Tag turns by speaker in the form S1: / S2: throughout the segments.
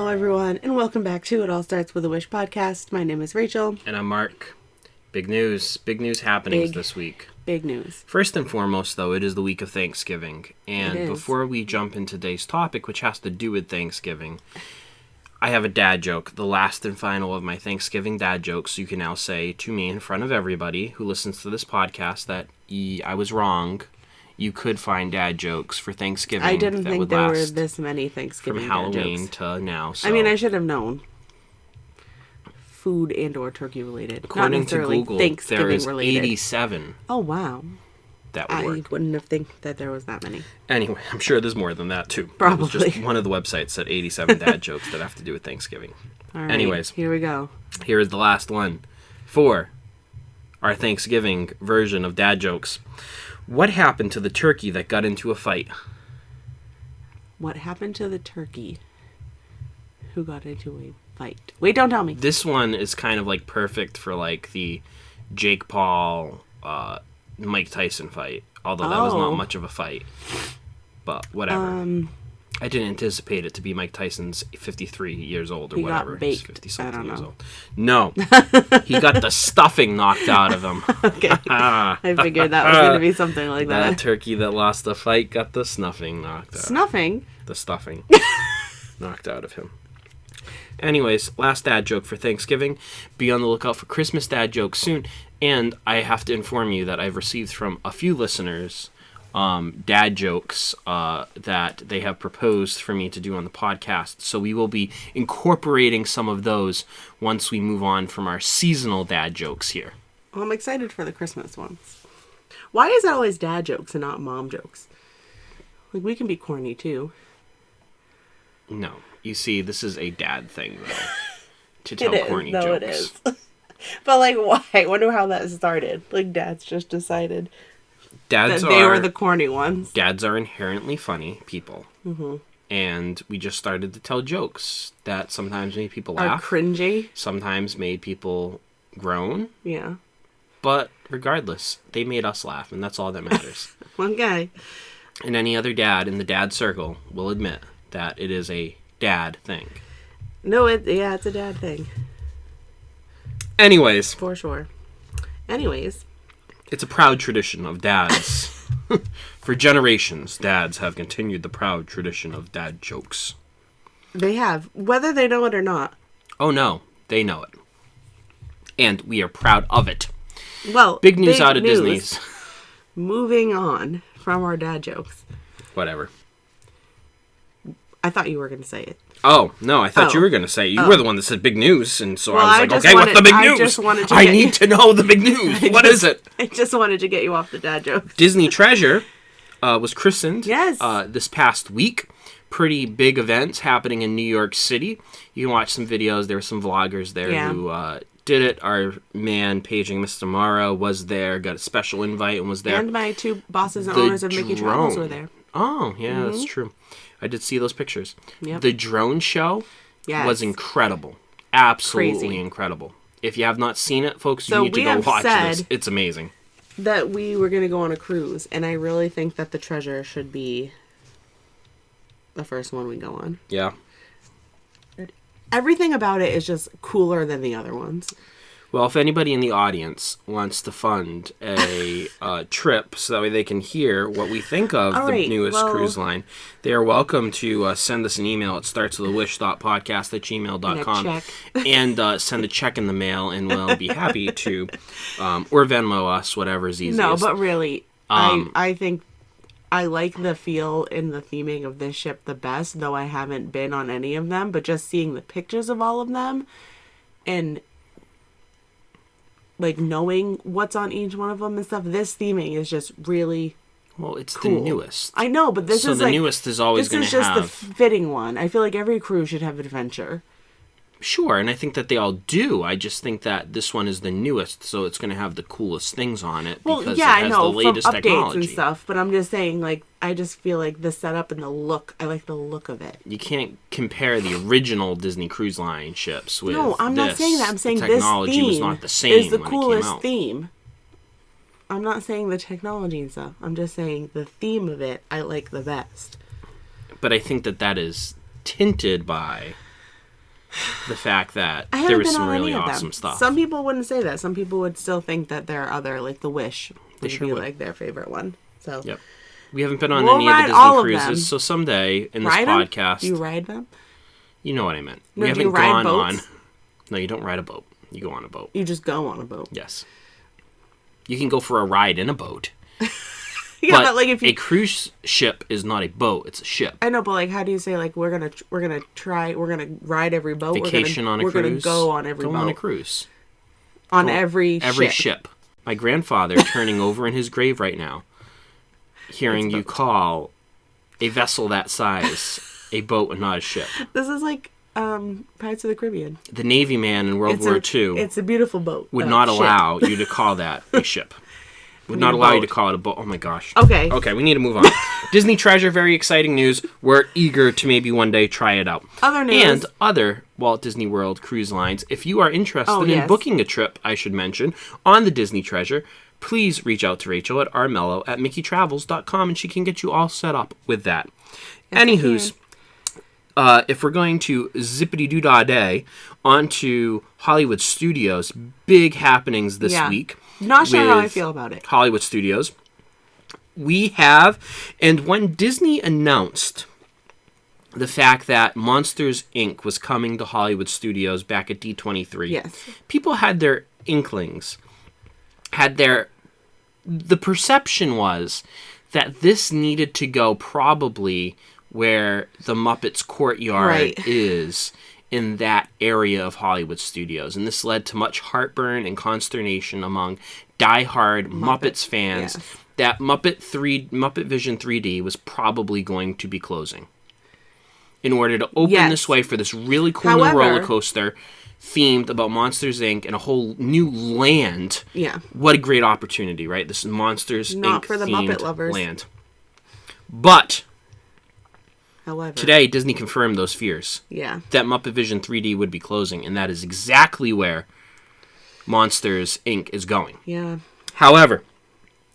S1: Hello, everyone, and welcome back to It All Starts With a Wish podcast. My name is Rachel.
S2: And I'm Mark. Big news happenings this week.
S1: Big news.
S2: First and foremost, though, it is the week of Thanksgiving. And before we jump into today's topic, which has to do with Thanksgiving, I have a dad joke, the last and final of my Thanksgiving dad jokes. So you can now say to me in front of everybody who listens to this podcast that I was wrong. You could find dad jokes for Thanksgiving.
S1: I didn't think there were this many Thanksgiving
S2: from
S1: dad
S2: Halloween
S1: jokes.
S2: to now. So.
S1: I mean, I should have known. Food and or turkey related.
S2: According to Google, there is
S1: related.
S2: 87.
S1: Oh, wow.
S2: That would work.
S1: I wouldn't have think that there was that many.
S2: Anyway, I'm sure there's more than that, too.
S1: Probably.
S2: It was just one of the websites said 87 dad jokes that have to do with Thanksgiving.
S1: All right,
S2: anyways.
S1: Here we go.
S2: Here is the last one for our Thanksgiving version of dad jokes. What happened to the turkey that got into a fight?
S1: What happened to the turkey who got into a fight? Wait, don't tell me.
S2: This one is kind of like perfect for like the Jake Paul, Mike Tyson fight. Although that was not much of a fight. But whatever. I didn't anticipate it to be Mike Tyson's 53 years old or
S1: he
S2: whatever.
S1: Got baked.
S2: He's 50-something years old.
S1: No.
S2: He got the stuffing knocked out of him.
S1: Okay. I figured that was going to be something like that.
S2: That turkey that lost the fight got the snuffing knocked out.
S1: Snuffing?
S2: The stuffing knocked out of him. Anyways, last dad joke for Thanksgiving. Be on the lookout for Christmas dad jokes soon. And I have to inform you that I've received from a few listeners dad jokes that they have proposed for me to do on the podcast. So we will be incorporating some of those once we move on from our seasonal dad jokes here.
S1: Well, I'm excited for the Christmas ones. Why is it always dad jokes and not mom jokes? Like, we can be corny, too.
S2: No. You see, this is a dad thing, though. To tell corny jokes.
S1: It is. But, like, why? I wonder how that started. Like, dads just decided that they were the corny ones.
S2: Dads are inherently funny people.
S1: Mm-hmm.
S2: And we just started to tell jokes that sometimes made people laugh.
S1: Are cringy.
S2: Sometimes made people groan.
S1: Yeah.
S2: But regardless, they made us laugh, and that's all that matters.
S1: Okay.
S2: And any other dad in the dad circle will admit that it is a dad thing.
S1: No, it's a dad thing.
S2: Anyways.
S1: For sure. Anyways.
S2: It's a proud tradition of dads. For generations, dads have continued the proud tradition of dad jokes.
S1: They have, whether they know it or not.
S2: Oh no, they know it. And we are proud of it.
S1: Well,
S2: big news out of Disney's.
S1: Moving on from our dad jokes.
S2: Whatever.
S1: I thought you were going to say it.
S2: Oh, no, I thought you were going to say it. You were the one that said big news, and so I was like, okay, what's the big news? I need to know the big news. What is it?
S1: I just wanted to get you off the dad jokes.
S2: Disney Treasure was christened
S1: yes.
S2: This past week. Pretty big events happening in New York City. You can watch some videos. There were some vloggers there who did it. Our man, Paging Mr. Morrow, was there, got a special invite and was there.
S1: And my two bosses and owners of Mickey Travels were there.
S2: Oh, yeah, that's true. I did see those pictures.
S1: Yep.
S2: The drone show was incredible. Absolutely incredible. If you have not seen it, folks, you need to go watch this. It's amazing.
S1: That we were going to go on a cruise, and I really think that the Treasure should be the first one we go on.
S2: Yeah.
S1: Everything about it is just cooler than the other ones.
S2: Well, if anybody in the audience wants to fund a trip so that way they can hear what we think of the newest cruise line, they are welcome to send us an email at startswithawish.podcast@gmail.com and send a check in the mail, and we'll be happy to, or Venmo us, whatever is easiest.
S1: No, but really, I think I like the feel and the theming of this ship the best, though I haven't been on any of them, but just seeing the pictures of all of them and like knowing what's on each one of them and stuff, this theming is just really
S2: it's
S1: cool.
S2: The newest.
S1: I know, but this is
S2: the newest is always going to have.
S1: This is just the fitting one. I feel like every cruise should have adventure.
S2: Sure, and I think that they all do. I just think that this one is the newest, so it's going to have the coolest things on it because it has the latest
S1: from updates
S2: technology
S1: and stuff. But I'm just saying, like, I just feel like the setup and the look. I like the look of it.
S2: You can't compare the original Disney Cruise Line ships with
S1: No, I'm not saying that. I'm saying
S2: the technology
S1: this
S2: was not the same
S1: is the
S2: when
S1: coolest
S2: it came out.
S1: theme. I'm not saying the technology and stuff. I'm just saying the theme of it I like the best.
S2: But I think that is tinted by the fact that
S1: I
S2: there
S1: haven't
S2: was
S1: been
S2: some
S1: on
S2: really
S1: any of them.
S2: awesome stuff.
S1: Some people wouldn't say that. Some people would still think that there are other, like the Wish would
S2: sure
S1: be
S2: would.
S1: like their favorite one. So
S2: Yep. We haven't been on
S1: We'll
S2: any of the
S1: ride
S2: Disney
S1: all of them.
S2: cruises, so someday in this
S1: ride 'em?
S2: podcast,
S1: Do you ride them?
S2: you know what I meant.
S1: No,
S2: We
S1: do you
S2: haven't
S1: ride
S2: gone on.
S1: boats?
S2: No, you don't ride a boat. You go on a boat.
S1: You just go on a boat.
S2: Yes. You can go for a ride in a boat.
S1: Yeah, but like if you,
S2: a cruise ship is not a boat; it's a ship.
S1: I know, but like, how do you say like we're gonna ride every boat?
S2: Vacation on a
S1: we're
S2: cruise.
S1: Gonna go on every boat.
S2: Go on a cruise.
S1: On every
S2: ship. My grandfather turning over in his grave right now, hearing you call a vessel that size a boat and not a ship.
S1: This is like Pirates of the Caribbean.
S2: The Navy man in World War II
S1: It's a beautiful boat.
S2: would not allow you to call that a ship. Would not allow you to call it a boat. Oh my gosh.
S1: Okay.
S2: Okay, we need to move on. Disney Treasure, very exciting news. We're eager to maybe one day try it out.
S1: Other news.
S2: And other Walt Disney World cruise lines. If you are interested in booking a trip, I should mention, on the Disney Treasure, please reach out to Rachel at rmello@mickeystravels.com and she can get you all set up with that.
S1: Yes,
S2: Anywho's, if we're going to zippity-doo-dah day onto Hollywood Studios, big happenings this week.
S1: Not sure how I feel about it.
S2: Hollywood Studios. We have, and when Disney announced the fact that Monsters, Inc. was coming to Hollywood Studios back at D23, people had their inklings, the perception was that this needed to go probably where the Muppets Courtyard is in that area of Hollywood Studios. And this led to much heartburn and consternation among diehard Muppets fans that Muppet Vision 3D was probably going to be closing in order to open this way for this really cool new roller coaster themed about Monsters, Inc. and a whole new land.
S1: Yeah.
S2: What a great opportunity, right? This is Monsters,
S1: Not
S2: Inc.
S1: for the
S2: themed
S1: Muppet lovers.
S2: land. But
S1: however,
S2: today, Disney confirmed those fears.
S1: Yeah.
S2: That Muppet Vision 3D would be closing, and that is exactly where Monsters, Inc. is going.
S1: Yeah.
S2: However.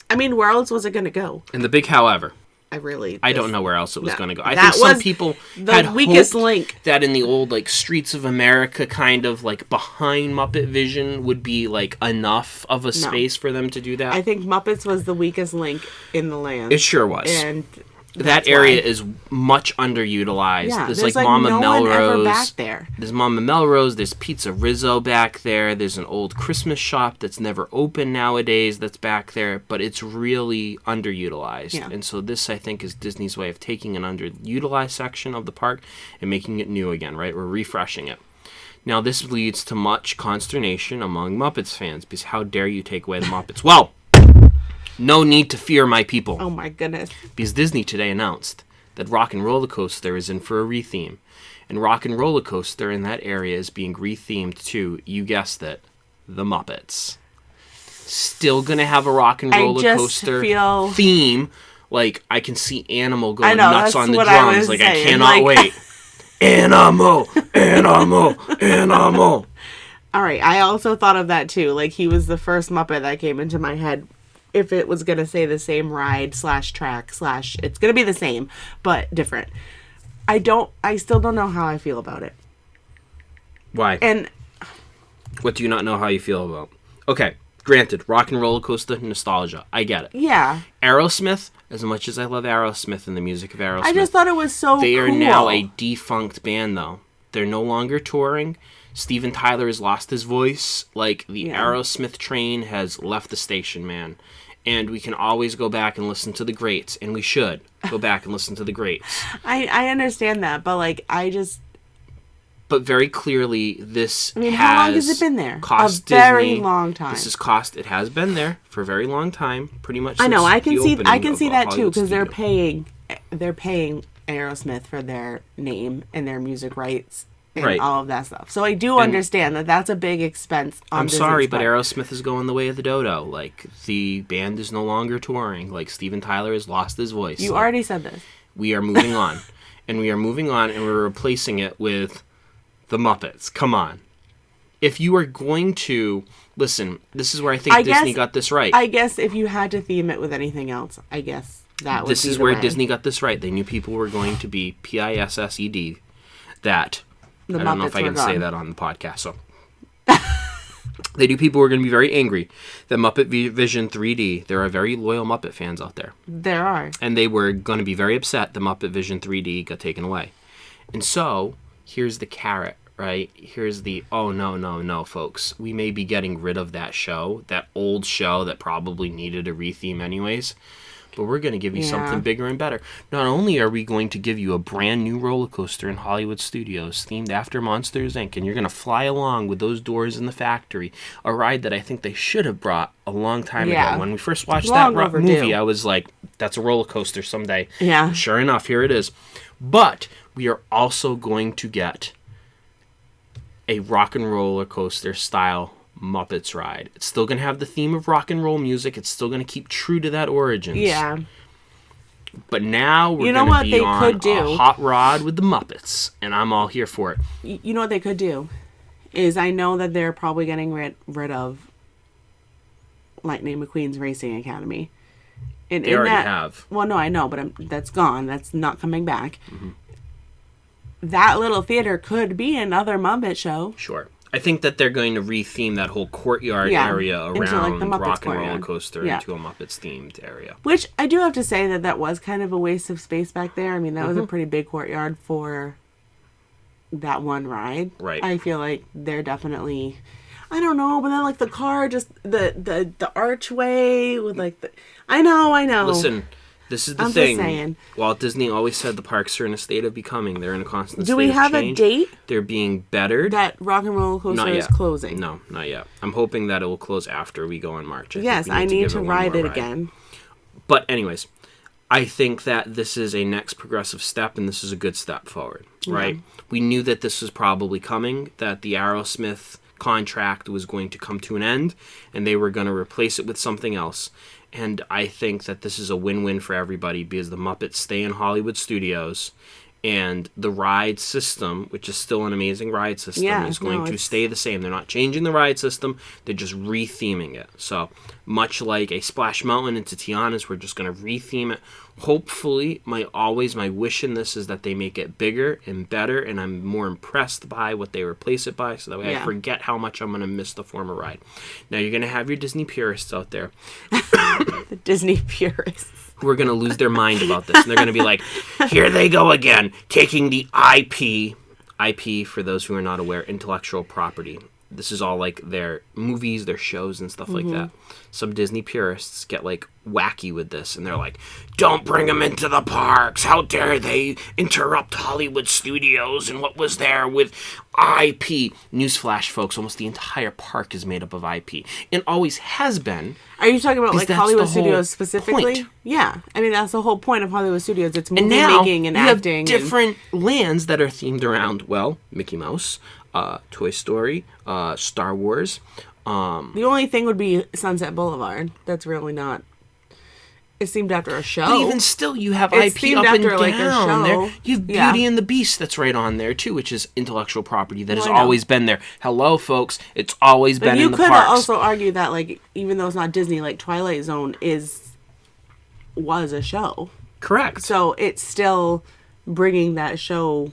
S1: I mean, where else was it going to go?
S2: And the big however.
S1: I
S2: don't know where else it was going to go. I think some people had
S1: weakest
S2: hoped
S1: link.
S2: that in the old, like, Streets of America kind of, like, behind Muppet Vision would be, like, enough of a space for them to do that.
S1: I think Muppets was the weakest link in the land.
S2: It sure was.
S1: And
S2: that area is much underutilized.
S1: Yeah,
S2: there's like Mama
S1: no
S2: Melrose.
S1: one ever back there.
S2: There's Mama Melrose. There's Pizza Rizzo back there. There's an old Christmas shop that's never open nowadays that's back there, but it's really underutilized.
S1: Yeah.
S2: And so this, I think, is Disney's way of taking an underutilized section of the park and making it new again, right? We're refreshing it. Now, this leads to much consternation among Muppets fans, because how dare you take away the Muppets? Well, no need to fear, my people.
S1: Oh my goodness.
S2: Because Disney today announced that Rock and Roller Coaster is in for a retheme. And Rock and Roller Coaster in that area is being rethemed to, you guessed it, the Muppets. Still gonna have a Rock and Roller Coaster theme. Like, I can see Animal going nuts on the drums. Like, I cannot wait. Animal, Animal, Animal.
S1: All right, I also thought of that too. Like, he was the first Muppet that came into my head. If it was going to say the same ride / track / it's going to be the same, but different. I still don't know how I feel about it.
S2: Why?
S1: And
S2: what do you not know how you feel about? Okay, granted, Rock and Roller Coaster nostalgia. I get it.
S1: Yeah.
S2: Aerosmith, as much as I love Aerosmith and the music of Aerosmith.
S1: I just thought it was so cool.
S2: They are now a defunct band, though. They're no longer touring. Steven Tyler has lost his voice. Like, the Aerosmith train has left the station, man. And we can always go back and listen to the greats. And we should go back and listen to the greats.
S1: I understand that, but, like,
S2: But very clearly, this
S1: how long has it been there?
S2: A
S1: very long time.
S2: It has been there for a very long time, pretty much.
S1: I know. I can see that too, because they're paying Aerosmith for their name and their music rights and all of that stuff. So I do understand that that's a big expense on Disney's
S2: sorry,
S1: part.
S2: but Aerosmith is going the way of the dodo. Like, the band is no longer touring. Like, Steven Tyler has lost his voice.
S1: You already said this.
S2: We are moving on. And we are moving on, and we're replacing it with the Muppets. Come on. If you are going to... Listen, this is where I think Disney got this right.
S1: I guess if you had to theme it with anything else, I guess that would be
S2: This is where Disney got this right. They knew people were going to be PISSED, that
S1: the
S2: I don't know
S1: Muppets
S2: if I
S1: were
S2: can say
S1: gone.
S2: that on the podcast. So they do. People who are going to be very angry that Muppet Vision 3D. There are very loyal Muppet fans out there.
S1: There are.
S2: And they were going to be very upset the Muppet Vision 3D got taken away. And so, here's the carrot, right? Here's the, oh, no, folks. We may be getting rid of that show, that old show that probably needed a retheme anyways. But we're going to give you something bigger and better. Not only are we going to give you a brand new roller coaster in Hollywood Studios themed after Monsters, Inc., and you're going to fly along with those doors in the factory, a ride that I think they should have brought a long time ago. When we first watched that movie, I was like, that's a roller coaster someday.
S1: Yeah.
S2: Sure enough, here it is. But we are also going to get a rock and roller coaster style Muppets ride. It's still going to have the theme of rock and roll music. It's still going to keep true to that origins.
S1: Yeah.
S2: But now we're going to be on a hot rod with the Muppets, and I'm all here for it.
S1: You know what they could do? Is I know that they're probably getting rid of Lightning McQueen's Racing Academy. And
S2: they already have.
S1: Well, no, I know, but that's gone. That's not coming back. Mm-hmm. That little theater could be another Muppet show.
S2: Sure. I think that they're going to retheme that whole courtyard area around
S1: the
S2: Rock and
S1: courtyard.
S2: Roller Coaster into a Muppets-themed area.
S1: Which I do have to say that was kind of a waste of space back there. I mean, that was a pretty big courtyard for that one ride.
S2: Right.
S1: I feel like they're definitely... I don't know, but then like the car, just the archway with like the... I know.
S2: Listen... This is the thing. Just saying. Walt Disney always said the parks are in a state of becoming. They're in a constant state of change.
S1: Do we have a date?
S2: They're being bettered.
S1: That Rock and Roller Coaster is closing.
S2: No, not yet. I'm hoping that it will close after we go in March.
S1: I need to ride it again.
S2: But anyways, I think that this is a next progressive step, and this is a good step forward, right? We knew that this was probably coming, that the Aerosmith contract was going to come to an end, and they were going to replace it with something else. And I think that this is a win-win for everybody because the Muppets stay in Hollywood Studios and the ride system, which is still an amazing ride system, is going to stay the same. They're not changing the ride system. They're just re-theming it. So much like a Splash Mountain into Tiana's, we're just going to re-theme it. Hopefully, my wish in this is that they make it bigger and better, and I'm more impressed by what they replace it by, so that way I forget how much I'm going to miss the former ride. Now, you're going to have your Disney purists out there.
S1: The Disney purists.
S2: Who are going to lose their mind about this. And they're going to be like, here they go again, taking the IP, for those who are not aware, intellectual property. This is all like their movies, their shows, and stuff like that. Some Disney purists get like wacky with this, and they're like, don't bring them into the parks. How dare they interrupt Hollywood Studios and what was there with IP. Newsflash, folks, almost the entire park is made up of IP. And always has been.
S1: Are you talking about like Hollywood Studios specifically? Point. Yeah. I mean, that's the whole point of Hollywood Studios. It's movie making and acting.
S2: Have different lands that are themed around, well, Mickey Mouse, Toy Story, Star Wars.
S1: The only thing would be Sunset Boulevard. That's really not. It's themed after a show.
S2: But even still, you have IP up and down there. You have Beauty and the Beast that's right on there, too, which is intellectual property that has always been there. Hello, folks. It's always been in the parks.
S1: You could also argue that, like, even though it's not Disney, like, Twilight Zone was a show.
S2: Correct.
S1: So it's still bringing that show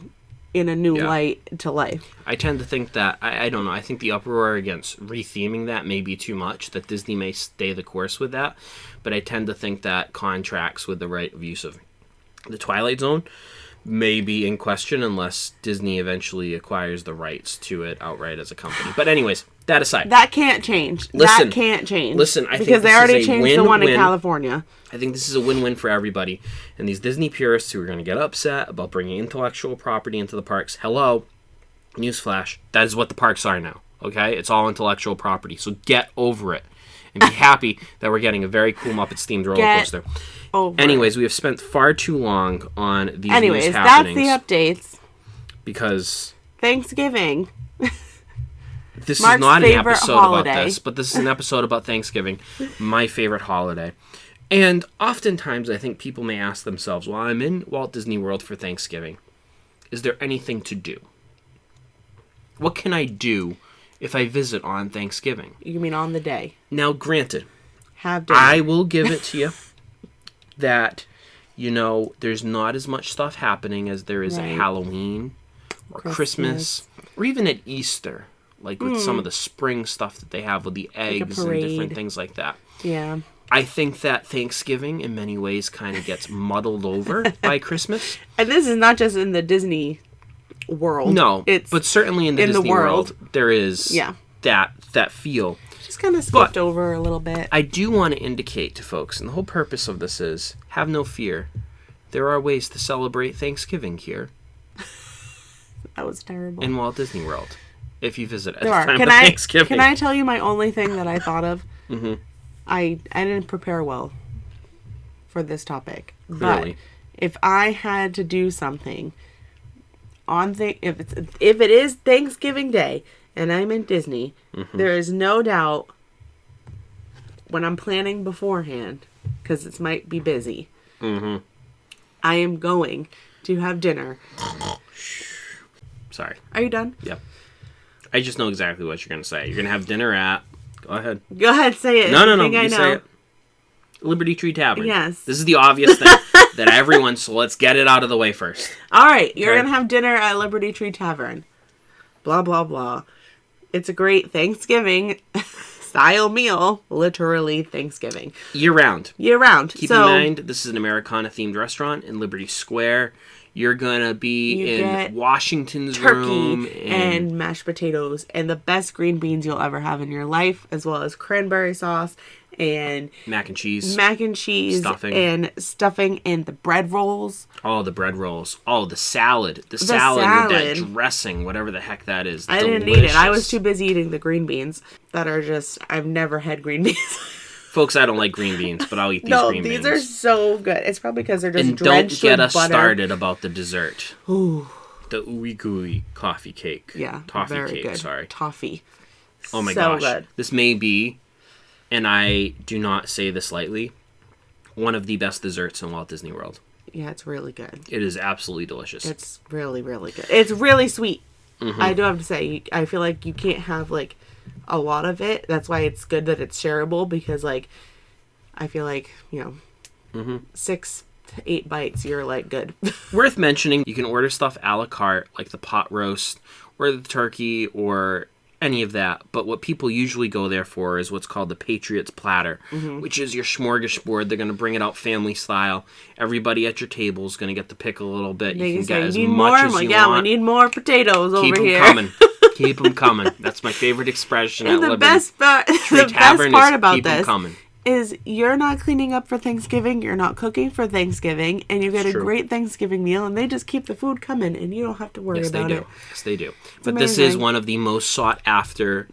S1: in a new light to life.
S2: I tend to think that, I don't know, I think the uproar against retheming that may be too much, that Disney may stay the course with that, but I tend to think that contracts with the right of use of the Twilight Zone may be in question unless Disney eventually acquires the rights to it outright as a company. But anyways, that aside.
S1: That can't change. Listen, I think because they already changed the one in California.
S2: I think this is a win-win for everybody. And these Disney purists who are going to get upset about bringing intellectual property into the parks, hello, newsflash, that is what the parks are now, okay? It's all intellectual property, so get over it. And be happy that we're getting a very cool Muppets-themed roller coaster. Anyways, we have spent far too long on these news happenings.
S1: That's the updates.
S2: Because
S1: Thanksgiving.
S2: This is not an episode about this, but this is an episode about Thanksgiving, my favorite holiday. And oftentimes I think people may ask themselves, well, I'm in Walt Disney World for Thanksgiving. Is there anything to do? What can I do if I visit on Thanksgiving?
S1: You mean on the day?
S2: Now, granted,
S1: have dinner.
S2: I will give it to you that, there's not as much stuff happening as there is at Halloween or Christmas, or even at Easter, like with some of the spring stuff that they have with the eggs and different things like that.
S1: Yeah.
S2: I think that Thanksgiving in many ways kind of gets muddled over by Christmas.
S1: And this is not just in the Disney world.
S2: No, but certainly in the Disney world, there is that feel.
S1: Just kind of skipped over a little bit.
S2: I do want to indicate to folks, and the whole purpose of this is, have no fear. There are ways to celebrate Thanksgiving here.
S1: That was terrible.
S2: In Walt Disney World, if you visit at
S1: the
S2: time of Thanksgiving.
S1: Can I tell you my only thing that I thought of? Mm-hmm. I didn't prepare well for this topic.
S2: Clearly.
S1: But if I had to do something if it is Thanksgiving Day and I'm in Disney, there is no doubt when I'm planning beforehand, because it might be busy, I am going to have dinner.
S2: Sorry.
S1: Are you done?
S2: Yep. I just know exactly what you're going to say. You're going to have dinner at... Go ahead.
S1: Go ahead, say it.
S2: No. You say it. Liberty Tree Tavern.
S1: Yes.
S2: This is the obvious thing that everyone... So let's get it out of the way first.
S1: All right. You're going to have dinner at Liberty Tree Tavern. Blah, blah, blah. It's a great Thanksgiving style meal. Literally Thanksgiving.
S2: Year round. Keep in mind, this is an Americana-themed restaurant in Liberty Square. You're going to be in Washington's room.
S1: Turkey and mashed potatoes and the best green beans you'll ever have in your life, as well as cranberry sauce and
S2: mac and cheese,
S1: stuffing and the bread rolls.
S2: Oh, the bread rolls. Oh, the salad with that dressing, whatever the heck that is.
S1: I didn't eat it. I was too busy eating the green beans that are just, I've never had green beans.
S2: Folks, I don't like green beans, but I'll eat these green beans.
S1: No, these are so good. It's probably because they're just
S2: and
S1: drenched with butter.
S2: And don't get us started about the dessert.
S1: Ooh.
S2: The ooey gooey coffee cake.
S1: Yeah.
S2: Toffee
S1: very
S2: cake,
S1: good.
S2: sorry.
S1: Toffee.
S2: Oh my
S1: so
S2: gosh.
S1: Good.
S2: This may be, and I do not say this lightly, one of the best desserts in Walt Disney World.
S1: Yeah, it's really good.
S2: It is absolutely delicious.
S1: It's really, really good. It's really sweet. I do have to say, I feel like you can't have, like, a lot of it. That's why it's good that it's shareable, because, like, I feel like, 6 to 8 bites, you're like, good.
S2: Worth mentioning, you can order stuff a la carte, like the pot roast, or the turkey, or any of that. But what people usually go there for is what's called the Patriots Platter, which is your smorgasbord. They're going to bring it out family style. Everybody at your table is going to get to pick a little bit. You can get as much as you want.
S1: Yeah, we need more potatoes over here.
S2: Keep them coming. Keep them coming. That's my favorite expression at Liberty.
S1: The best part about this is you're not cleaning up for Thanksgiving, you're not cooking for Thanksgiving, and you get a great Thanksgiving meal, and they just keep the food coming, and you don't have to worry about it.
S2: Yes, they do. But this is one of the most sought after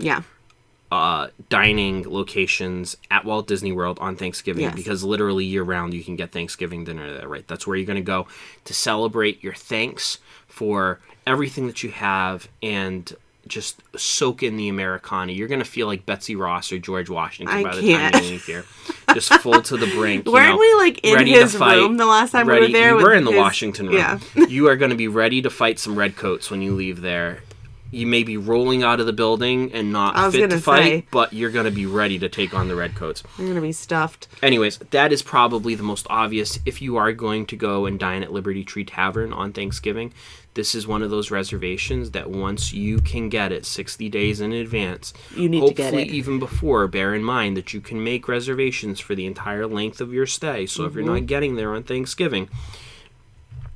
S2: dining locations at Walt Disney World on Thanksgiving, because literally year round you can get Thanksgiving dinner there, right? That's where you're going to go to celebrate your thanks for everything that you have and just soak in the Americana. You're going to feel like Betsy Ross or George Washington by the time you leave here. Just full to the brink.
S1: Weren't we like in his room the last time we were there?
S2: You were in the Washington room. Yeah. You are going to be ready to fight some redcoats when you leave there. You may be rolling out of the building and not fit to fight, but you're going to be ready to take on the redcoats.
S1: You're going to be stuffed.
S2: Anyways, that is probably the most obvious. If you are going to go and dine at Liberty Tree Tavern on Thanksgiving, this is one of those reservations that once you can get it 60 days in advance,
S1: you need to get it.
S2: Hopefully even before, bear in mind that you can make reservations for the entire length of your stay. So if you're not getting there on Thanksgiving,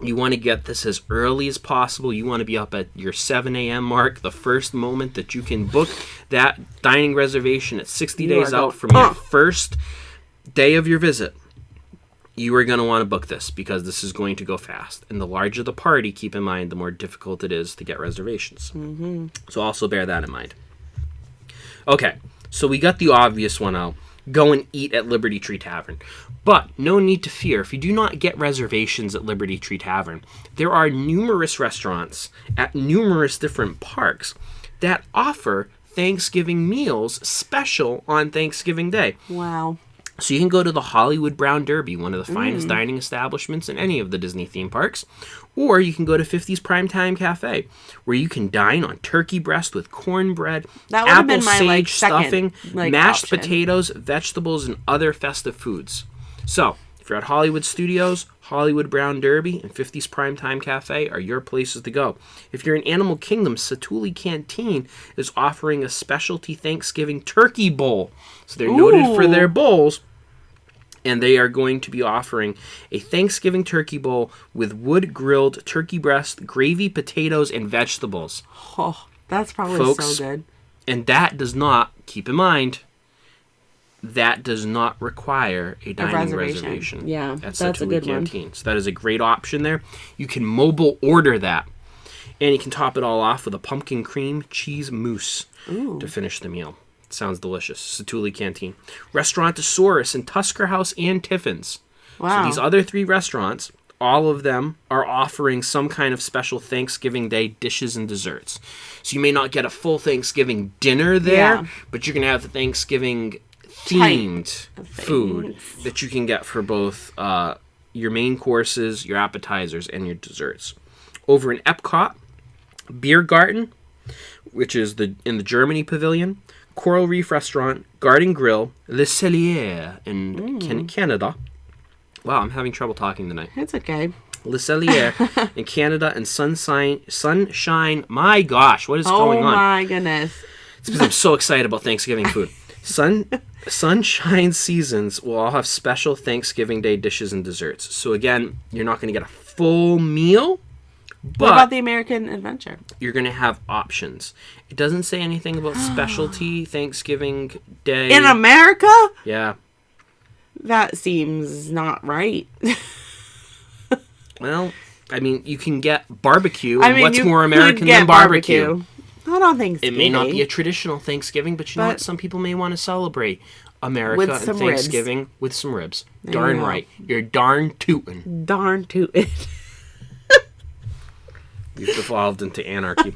S2: you want to get this as early as possible. You want to be up at your 7 a.m. mark, the first moment that you can book that dining reservation at 60 days out from your first day of your visit. You are going to want to book this because this is going to go fast. And the larger the party, keep in mind, the more difficult it is to get reservations. So also bear that in mind. Okay, so we got the obvious one out. Go and eat at Liberty Tree Tavern. But no need to fear. If you do not get reservations at Liberty Tree Tavern, there are numerous restaurants at numerous different parks that offer Thanksgiving meals special on Thanksgiving Day.
S1: Wow.
S2: So you can go to the Hollywood Brown Derby, one of the finest dining establishments in any of the Disney theme parks. Or you can go to 50's Primetime Cafe, where you can dine on turkey breast with cornbread, apple sage stuffing, mashed potatoes, vegetables, and other festive foods. So, if you're at Hollywood Studios, Hollywood Brown Derby, and 50's Primetime Cafe are your places to go. If you're in Animal Kingdom, Satuli Canteen is offering a specialty Thanksgiving turkey bowl. So they're noted for their bowls. And they are going to be offering a Thanksgiving turkey bowl with wood-grilled turkey breast, gravy, potatoes, and vegetables.
S1: Oh, that's probably
S2: Folks,
S1: so good.
S2: And that does not, keep in mind, that does not require a dining reservation.
S1: Yeah,
S2: at
S1: that's
S2: Satuli
S1: a good
S2: Canteen.
S1: one.
S2: So that is a great option there. You can mobile order that. And you can top it all off with a pumpkin cream cheese mousse to finish the meal. Sounds delicious. Satuli Canteen. Restaurantosaurus in Tusker House and Tiffin's.
S1: Wow.
S2: So these other 3 restaurants, all of them are offering some kind of special Thanksgiving Day dishes and desserts. So you may not get a full Thanksgiving dinner there, but you're going to have the Thanksgiving themed food that you can get for both your main courses, your appetizers, and your desserts. Over in Epcot, Beer Garden, which is in the Germany Pavilion, Coral Reef Restaurant, Garden Grill, Le Cellier in Canada. Wow, I'm having trouble talking tonight.
S1: It's okay.
S2: Le Cellier in Canada, and Sunshine. My gosh, what is going on?
S1: Oh my goodness.
S2: It's because I'm so excited about Thanksgiving food. Sunshine Seasons will all have special Thanksgiving Day dishes and desserts. So again, you're not going to get a full meal. But
S1: what about the American Adventure?
S2: You're going to have options. It doesn't say anything about specialty Thanksgiving Day.
S1: In America?
S2: Yeah.
S1: That seems not right.
S2: Well, I mean, you can get barbecue. And what's more American than barbecue?
S1: Not on Thanksgiving.
S2: It may not be a traditional Thanksgiving, but you know what? Some people may want to celebrate America and Thanksgiving with some ribs. Darn right. You're darn tootin'.
S1: Darn tootin'.
S2: You've evolved into anarchy.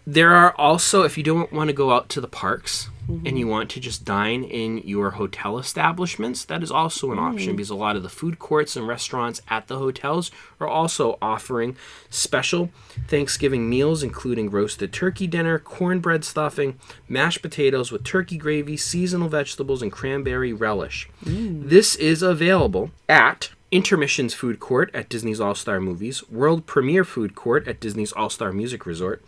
S2: There are also, if you don't want to go out to the parks and you want to just dine in your hotel establishments, that is also an option, because a lot of the food courts and restaurants at the hotels are also offering special Thanksgiving meals, including roasted turkey dinner, cornbread stuffing, mashed potatoes with turkey gravy, seasonal vegetables, and cranberry relish. This is available at Intermissions Food Court at Disney's All-Star Movies, World Premiere Food Court at Disney's All-Star Music Resort,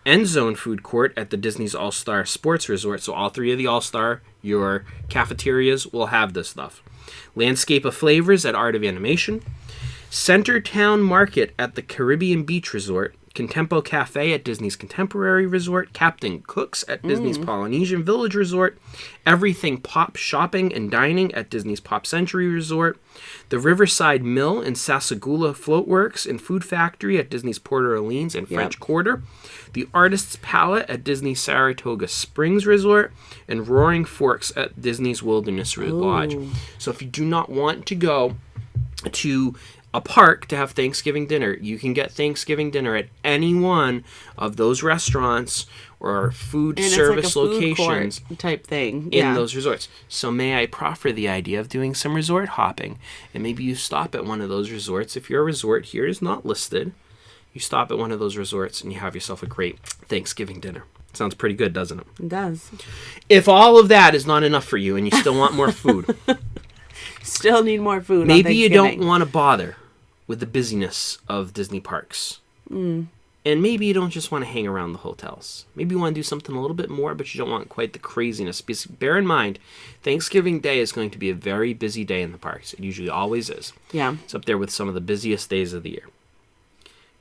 S2: End Zone Food Court at the Disney's All-Star Sports Resort. So all 3 of the All-Star, your cafeterias will have this stuff. Landscape of Flavors at Art of Animation, Centertown Market at the Caribbean Beach Resort, Contempo Cafe at Disney's Contemporary Resort, Captain Cook's at Disney's Polynesian Village Resort, Everything Pop Shopping and Dining at Disney's Pop Century Resort, the Riverside Mill and Sasagula Floatworks and Food Factory at Disney's Port Orleans and French Quarter, the Artist's Palette at Disney's Saratoga Springs Resort, and Roaring Forks at Disney's Wilderness Lodge. So if you do not want to go to a park to have Thanksgiving dinner, you can get Thanksgiving dinner at any one of those restaurants or food service locations
S1: type thing
S2: in those resorts. So may I proffer the idea of doing some resort hopping, and maybe you stop at one of those resorts. If your resort here is not listed, you stop at one of those resorts and you have yourself a great Thanksgiving dinner. Sounds pretty good, doesn't it?
S1: It does.
S2: If all of that is not enough for you and you still want more food,
S1: still need more food.
S2: Maybe you don't want to bother with the busyness of Disney parks. And maybe you don't just want to hang around the hotels. Maybe you want to do something a little bit more, but you don't want quite the craziness. Because bear in mind, Thanksgiving Day is going to be a very busy day in the parks. It usually always is.
S1: Yeah.
S2: It's up there with some of the busiest days of the year.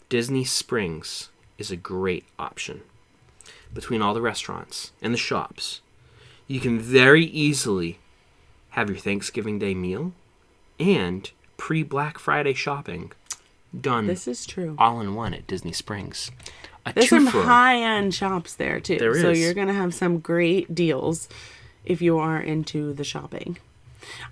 S2: Disney Springs is a great option. Between all the restaurants and the shops, you can very easily have your Thanksgiving Day meal and pre-Black Friday shopping done.
S1: This is true.
S2: All in one at Disney Springs.
S1: There's some high-end shops there, too.
S2: There is.
S1: So you're going to have some great deals if you are into the shopping.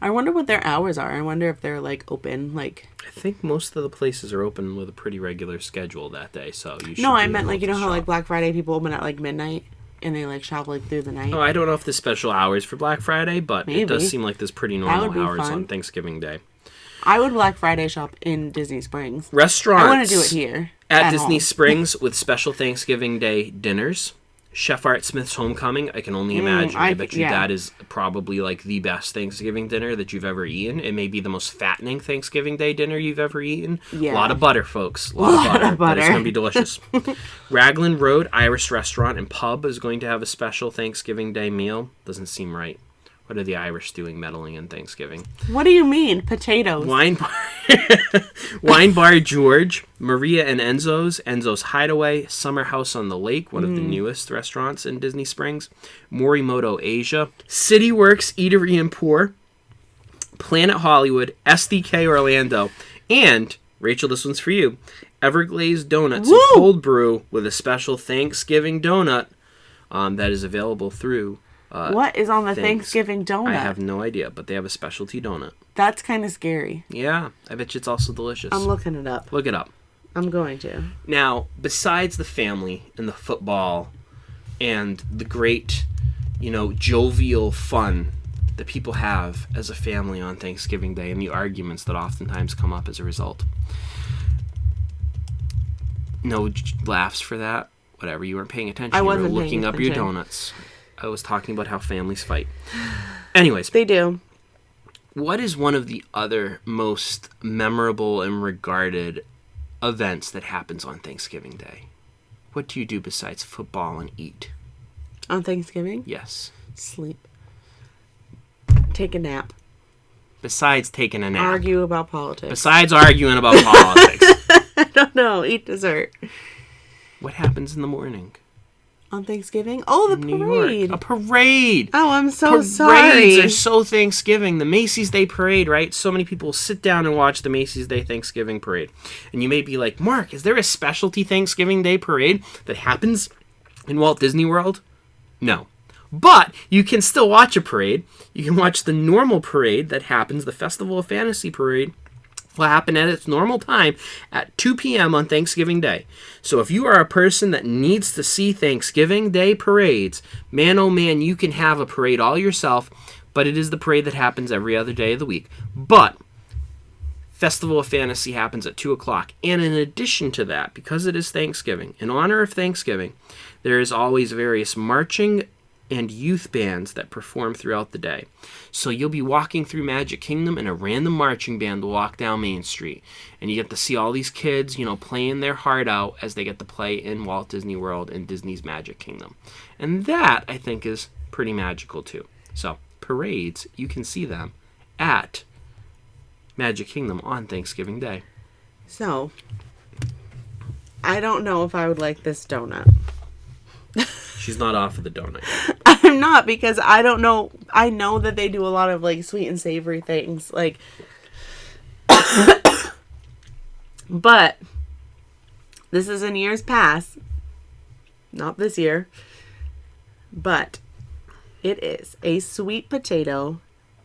S1: I wonder what their hours are. I wonder if they're, open,
S2: I think most of the places are open with a pretty regular schedule that day, so you should.
S1: No, I meant, you know how, Black Friday people open at, midnight? And they, shop, through the night?
S2: Oh, I don't know if there's special hours for Black Friday, but Maybe. It does seem like there's pretty normal hours on Thanksgiving Day.
S1: I would Black Friday shop in Disney Springs.
S2: Restaurants.
S1: I want to do it here.
S2: At Disney Springs with special Thanksgiving Day dinners. Chef Art Smith's Homecoming, I can only imagine. I bet you
S1: yeah.
S2: that is probably like the best Thanksgiving dinner that you've ever eaten. It may be the most fattening Thanksgiving Day dinner you've ever eaten.
S1: Yeah.
S2: A lot of butter, folks. A lot of butter. But it's going to be delicious. Raglan Road Irish Restaurant and Pub is going to have a special Thanksgiving Day meal. Doesn't seem right. What are the Irish doing meddling in Thanksgiving?
S1: What do you mean? Potatoes.
S2: Wine Bar George, Maria and Enzo's Hideaway, Summer House on the Lake, one of the newest restaurants in Disney Springs, Morimoto Asia, City Works Eatery and Pour, Planet Hollywood, SDK Orlando, and, Rachel, this one's for you, Everglazed Donuts and Cold Brew with a special Thanksgiving donut that is available through...
S1: what is on the Thanksgiving donut?
S2: I have no idea, but they have a specialty donut.
S1: That's kind of scary.
S2: Yeah, I bet you it's also delicious.
S1: I'm looking it up.
S2: Look it up.
S1: I'm going to.
S2: Now, besides the family and the football and the great, jovial fun that people have as a family on Thanksgiving Day and the arguments that oftentimes come up as a result. No laughs for that. Whatever, you weren't paying attention.
S1: I wasn't
S2: you were looking
S1: paying
S2: up your
S1: attention.
S2: donuts. I was talking about how families fight. Anyways.
S1: They do.
S2: What is one of the other most memorable and regarded events that happens on Thanksgiving Day? What do you do besides football and eat?
S1: On Thanksgiving?
S2: Yes.
S1: Sleep. Take a nap.
S2: Besides taking a nap.
S1: Argue about politics.
S2: Besides arguing about politics.
S1: I don't know. Eat dessert.
S2: What happens in the morning?
S1: On Thanksgiving? Oh, the
S2: New
S1: parade.
S2: York. A parade.
S1: Oh, I'm so
S2: Parades
S1: sorry.
S2: are so Thanksgiving. The Macy's Day Parade, right? So many people sit down and watch the Macy's Day Thanksgiving Parade. And you may be like, Mark, is there a specialty Thanksgiving Day Parade that happens in Walt Disney World? No. But you can still watch a parade. You can watch the normal parade that happens, the Festival of Fantasy Parade, will happen at its normal time at 2 p.m. on Thanksgiving Day. So if you are a person that needs to see Thanksgiving Day parades, man oh man, you can have a parade all yourself, but it is the parade that happens every other day of the week. But Festival of Fantasy happens at 2 o'clock. And in addition to that, because it is Thanksgiving, in honor of Thanksgiving, there is always various marching and youth bands that perform throughout the day. So you'll be walking through Magic Kingdom and a random marching band will walk down Main Street. And you get to see all these kids, playing their heart out as they get to play in Walt Disney World and Disney's Magic Kingdom. And that, I think, is pretty magical too. So, parades, you can see them at Magic Kingdom on Thanksgiving Day.
S1: So, I don't know if I would like this donut.
S2: She's not off of the donut yet.
S1: I'm not, because I don't know. I know that they do a lot of sweet and savory things, but this is in years past, not this year, but it is a sweet potato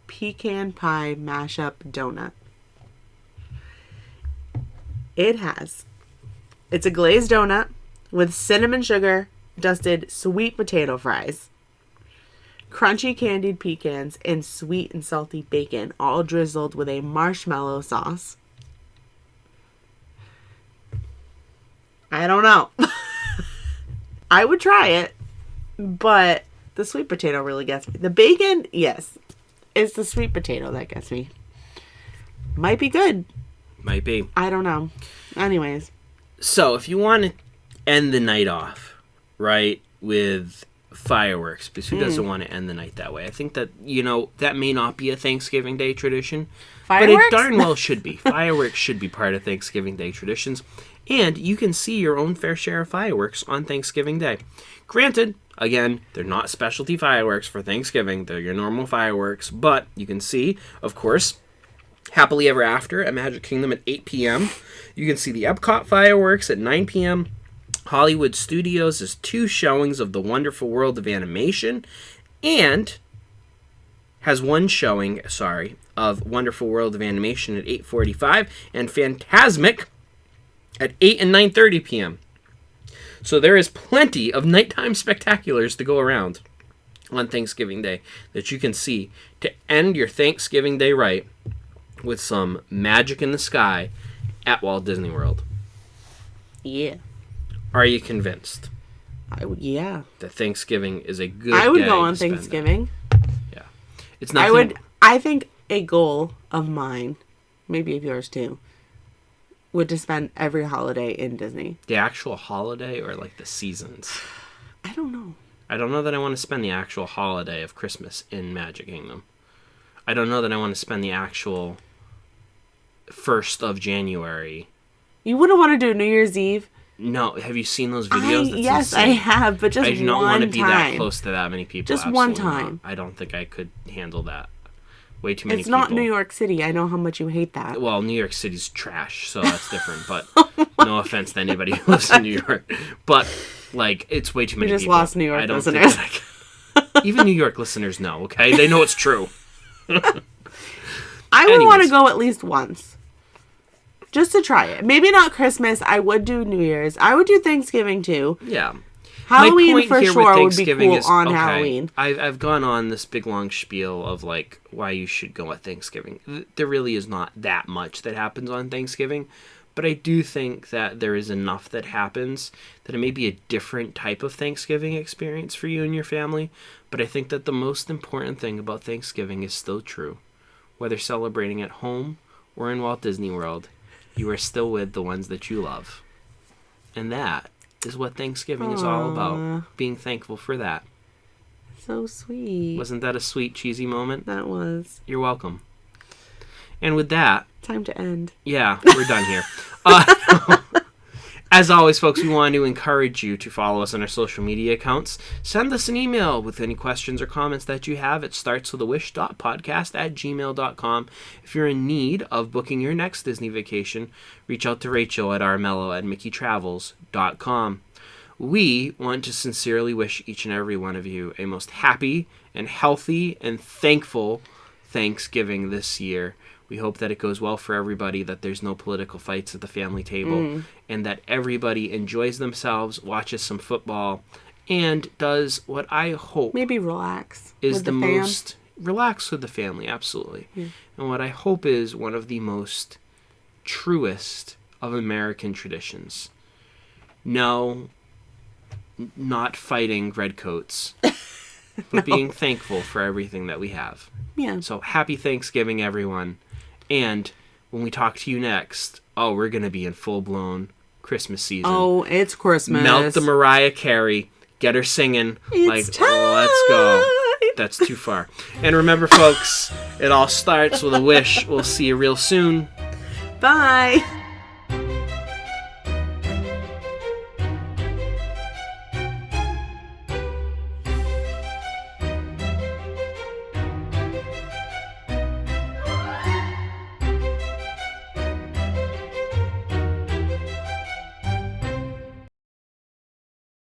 S1: pecan pie mashup donut. It's a glazed donut with cinnamon sugar dusted sweet potato fries, crunchy candied pecans, and sweet and salty bacon, all drizzled with a marshmallow sauce. I don't know. I would try it, but the sweet potato really gets me. The bacon, yes. It's the sweet potato that gets me. Might be good.
S2: Might be.
S1: I don't know. Anyways.
S2: So, if you want to end the night off, right, with fireworks, because who doesn't want to end the night that way? I think that, that may not be a Thanksgiving Day tradition,
S1: Fireworks?
S2: but it darn well should be. Fireworks should be part of Thanksgiving Day traditions, and you can see your own fair share of fireworks on Thanksgiving Day. Granted, again, they're not specialty fireworks for Thanksgiving. They're your normal fireworks, but you can see, of course, Happily Ever After at Magic Kingdom at 8 p.m. You can see the Epcot fireworks at 9 p.m. Hollywood Studios has 2 showings of The Wonderful World of Animation and has 1 showing, of Wonderful World of Animation at 8:45 and Fantasmic at 8 and 9:30 p.m. So there is plenty of nighttime spectaculars to go around on Thanksgiving Day that you can see to end your Thanksgiving Day right with some magic in the sky at Walt Disney World.
S1: Yeah.
S2: Are you convinced?
S1: Yeah.
S2: That Thanksgiving is a good
S1: I would
S2: day
S1: go on
S2: to spend
S1: Thanksgiving.
S2: Yeah. It's nothing...
S1: I think a goal of mine, maybe of yours too, would to spend every holiday in Disney.
S2: The actual holiday or like the seasons?
S1: I don't know.
S2: I don't know that I want to spend the actual holiday of Christmas in Magic Kingdom. I don't know that I want to spend the actual 1st of January.
S1: You wouldn't want to do New Year's Eve?
S2: No. Have you seen those videos?
S1: Yes, I have, but just one time. I
S2: do not want to be that close to that many people.
S1: Just
S2: Absolutely
S1: one time.
S2: Not. I don't think I could handle that. Way too many
S1: It's
S2: people.
S1: not New York City. I know how much you hate that.
S2: Well, New York City's trash, so that's different. But no offense to anybody who lives in New York. But, like, it's way too many people.
S1: We just lost New York listeners.
S2: Even New York listeners know, okay? They know it's true.
S1: I would want to go at least once. Just to try it. Maybe not Christmas. I would do New Year's. I would do Thanksgiving, too.
S2: Yeah.
S1: Halloween for sure would be cool on Halloween.
S2: I've gone on this big long spiel of like why you should go at Thanksgiving. There really is not that much that happens on Thanksgiving, but I do think that there is enough that happens that it may be a different type of Thanksgiving experience for you and your family. But I think that the most important thing about Thanksgiving is still true. Whether celebrating at home or in Walt Disney World, you are still with the ones that you love. And that is what Thanksgiving is all about. Being thankful for that.
S1: So sweet.
S2: Wasn't that a sweet, cheesy moment?
S1: That was.
S2: You're welcome. And with that...
S1: Time to end.
S2: Yeah, we're done here. As always, folks, we want to encourage you to follow us on our social media accounts. Send us an email with any questions or comments that you have. It starts with a wish.podcast@gmail.com. If you're in need of booking your next Disney vacation, reach out to Rachel at armello@mickeystravels.com. We want to sincerely wish each and every one of you a most happy and healthy and thankful Thanksgiving this year. We hope that it goes well for everybody, that there's no political fights at the family table, and that everybody enjoys themselves, watches some football, and does what I hope...
S1: Maybe relax.
S2: ...is the most... Relax with the family, absolutely. Yeah. And what I hope is one of the most truest of American traditions. No, not fighting redcoats, but being thankful for everything that we have.
S1: Yeah.
S2: So happy Thanksgiving, everyone. And when we talk to you next, we're going to be in full-blown Christmas season.
S1: Oh, it's Christmas.
S2: Melt the Mariah Carey. Get her singing.
S1: It's time.
S2: Let's go. That's too far. And remember, folks, it all starts with a wish. We'll see you real soon.
S1: Bye.